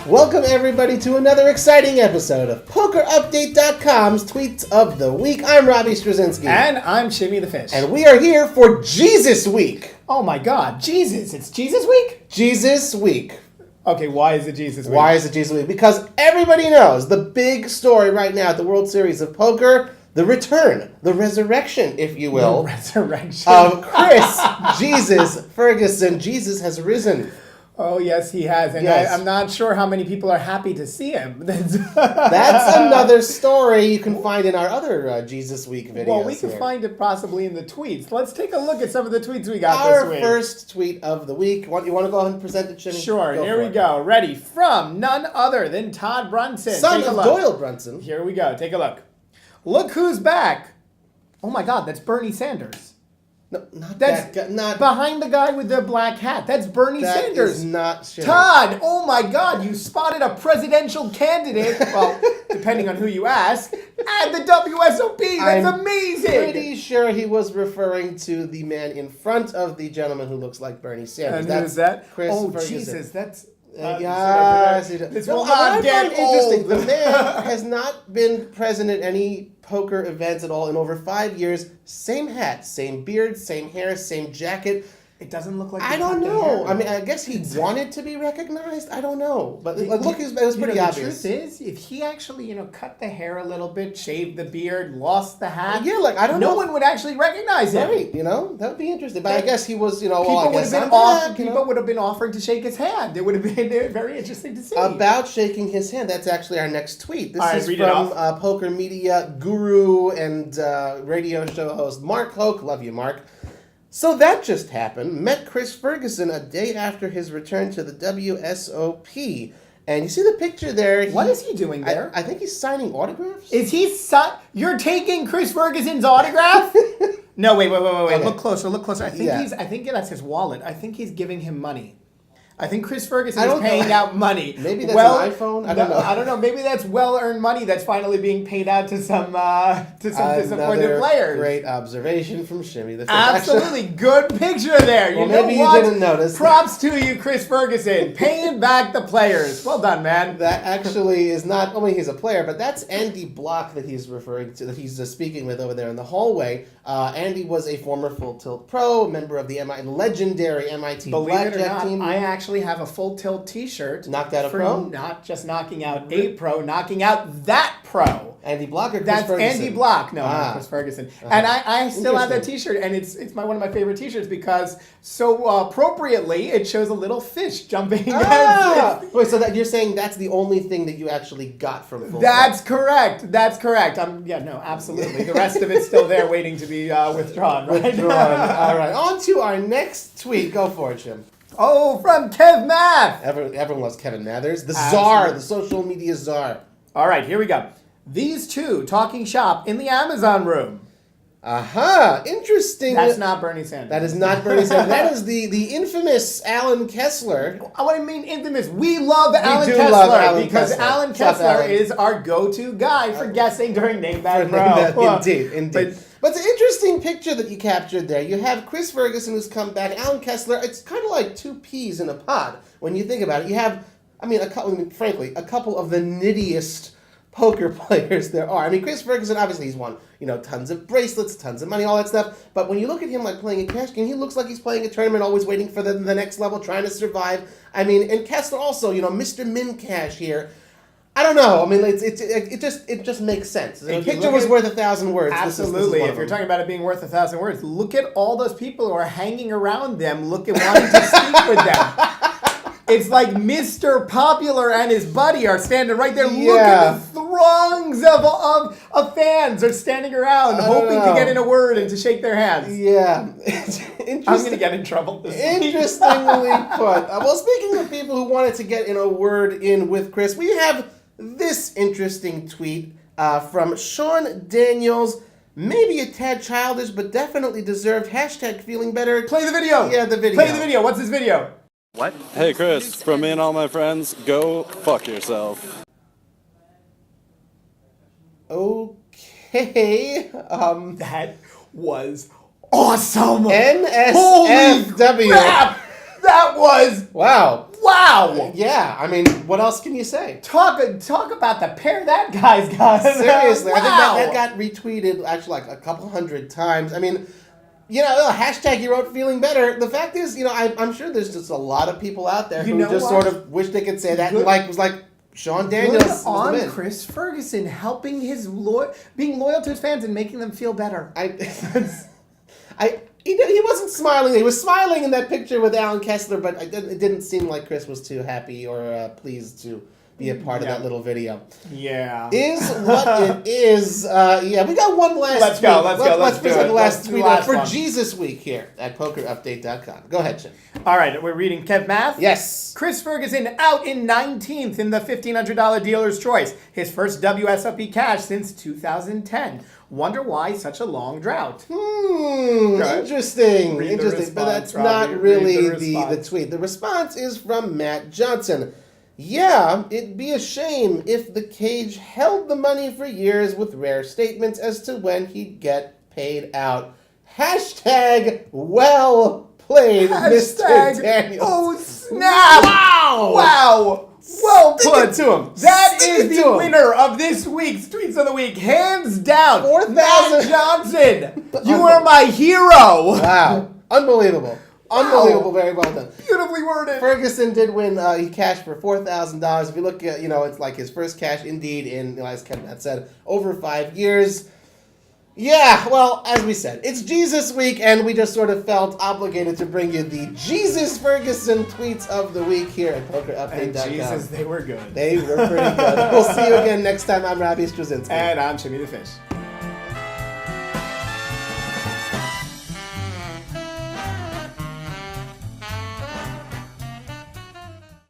Welcome everybody to another exciting episode of PokerUpdate.com's Tweets of the Week. I'm Robbie Straczynski. And I'm Shimmy the Fish. And we are here for Jesus Week. Oh my God, Jesus. It's Jesus Week? Jesus Week. Okay, why is it Jesus Week? Why is it Jesus Week? Because everybody knows the big story right now at the World Series of Poker, the return, the resurrection, if you will. The resurrection. Of Chris Jesus Ferguson. Jesus has risen. Oh, yes, he has. And yes. I'm not sure how many people are happy to see him. That's another story you can find in our other Jesus Week videos. Well, we can find it possibly in the tweets. Let's take a look at some of the tweets we got this week. Our first tweet of the week. You want to go ahead and present it, Jimmy? Sure, here we go. Ready? From none other than Todd Brunson. Son of Doyle Brunson. Here we go. Take a look. Look who's back. Oh my God, that's Bernie Sanders. No, not that's that guy. Not behind the guy with the black hat. That's Bernie Sanders. That is not Shimmy. Todd, oh my God, you spotted a presidential candidate, well, depending on who you ask, at the WSOP. That's amazing. I'm pretty sure he was referring to the man in front of the gentleman who looks like Bernie Sanders. And who's that? Chris Ferguson. Jesus, that's... yes, this will not get old. The man has not been present at any poker events at all in over 5 years. Same hat, same beard, same hair, same jacket. It doesn't look like I don't know. I mean, I guess he wanted to be recognized. I don't know, but look, it was pretty obvious. The truth is, if he actually, cut the hair a little bit, shaved the beard, lost the hat, I don't know. No one would actually recognize him. Right, that would be interesting. But I guess he was, people would have been offering to shake his hand. It would have been very interesting to see. About shaking his hand, that's actually our next tweet. This is from poker media guru and radio show host Mark Hoke. Love you, Mark. So that just happened. Met Chris Ferguson a day after his return to the WSOP. And you see the picture there. What is he doing there? I think he's signing autographs. Is he You're taking Chris Ferguson's autograph? No, wait. Okay. Look closer. I think that's his wallet. I think he's giving him money. I think Chris Ferguson is paying out money. Maybe that's an iPhone? I don't know. I don't know. Maybe that's well-earned money that's finally being paid out to some disappointed players. Great observation from Shimmy the Fish. Absolutely. Good picture there. Well, maybe you didn't notice. Props to you, Chris Ferguson. Paying back the players. Well done, man. That actually is not only he's a player, but that's Andy Block that he's referring to, that he's speaking with over there in the hallway. Andy was a former Full Tilt Pro, member of the legendary MIT Blackjack team. I actually have a Full Tilt T-shirt. Knocked out a pro? Not just knocking out a pro, knocking out that pro. Andy Block or Chris That's Ferguson? Andy Block. No, not Chris Ferguson. And I still have that T-shirt, and it's one of my favorite T-shirts because so appropriately it shows a little fish jumping. Wait, so that you're saying that's the only thing that you actually got from Full That's correct. Absolutely. The rest of it's still there waiting to be withdrawn. Right? All right, on to our next tweet. Go for it, Jim. Oh, from Kev Math. Everyone loves Kevin Mathers. The czar, the social media czar. All right, here we go. These two talking shop in the Amazon room. Interesting. That's not Bernie Sanders. That is not Bernie Sanders. That is the infamous Alan Kesler. What do you mean infamous? We love Alan Kesler because Alan Kesler is our go-to guy for guessing during Name That Bro. Indeed. But it's an interesting picture that you captured there. You have Chris Ferguson who's come back, Alan Kesler. It's kind of like two peas in a pod when you think about it. You have, frankly, a couple of the nittiest poker players there are. Chris Ferguson, obviously he's won, tons of bracelets, tons of money, all that stuff. But when you look at him like playing a cash game, he looks like he's playing a tournament, always waiting for the next level, trying to survive. And Kesler also, Mr. Min Cash here. I don't know. It just makes sense. A picture was worth 1,000 words. Absolutely. If you're talking about it being worth 1,000 words, look at all those people who are hanging around them, wanting to speak with them. It's like Mr. Popular and his buddy are standing right there. Yeah. Look at the throngs of fans are standing around, hoping to get in a word and to shake their hands. Yeah. I'm going to get in trouble this week. Interestingly put. Well, speaking of people who wanted to get in a word in with Chris, we have this interesting tweet from Sean Daniels. Maybe a tad childish, but definitely deserved. # feeling better. Play the video. Yeah, the video. Play the video. What's this video? What? Hey, Chris, from me and all my friends, go fuck yourself. Okay. That was awesome. NSFW. Holy crap. That was... Wow. Wow. Yeah, I mean, what else can you say? Talk about the pair that guy's got. Seriously, Wow. I think that got retweeted actually like a couple hundred times. I mean, hashtag he wrote feeling better. The fact is, I'm sure there's just a lot of people out there who just sort of wish they could say that. Good. And was like Sean Daniels. Good was the on man. Chris Ferguson helping being loyal to his fans and making them feel better. He wasn't smiling. He was smiling in that picture with Alan Kesler, but it didn't seem like Chris was too happy or pleased to be a part of that little video. Yeah. Is what it is. We got one last Let's go, let's go, let's finish do on it. the Let's last do tweet the last for one. Jesus Week here at PokerUpdate.com. Go ahead, Jim. All right, we're reading Kev Math. Yes. Chris Ferguson out in 19th in the $1,500 dealer's choice. His first WSOP cash since 2010. Wonder why such a long drought. Interesting. Read the Interesting. But response, that's Robbie. not really Read the response. the tweet. The response is from Matt Johnson. Yeah, it'd be a shame if the cage held the money for years with rare statements as to when he'd get paid out. Hashtag well played, Mr. Daniels. Oh, snap! Wow! Wow! Well Stick put. it to him. That Stick is it the to him. winner of this week's Tweets of the Week. Hands down. 4,000. Matt Johnson. You are my hero. Wow. Unbelievable. Unbelievable. Very well done. Beautifully worded. Ferguson did win. He cashed for $4,000. If you look at, it's like his first cash indeed in, as Kevin had said, over 5 years. Yeah, well, as we said, it's Jesus Week, and we just sort of felt obligated to bring you the Jesus Ferguson tweets of the week here at PokerUpdate.com. And Jesus, they were good. They were pretty good. We'll see you again next time. I'm Robbie Straczynski. And I'm Jimmy the Fish.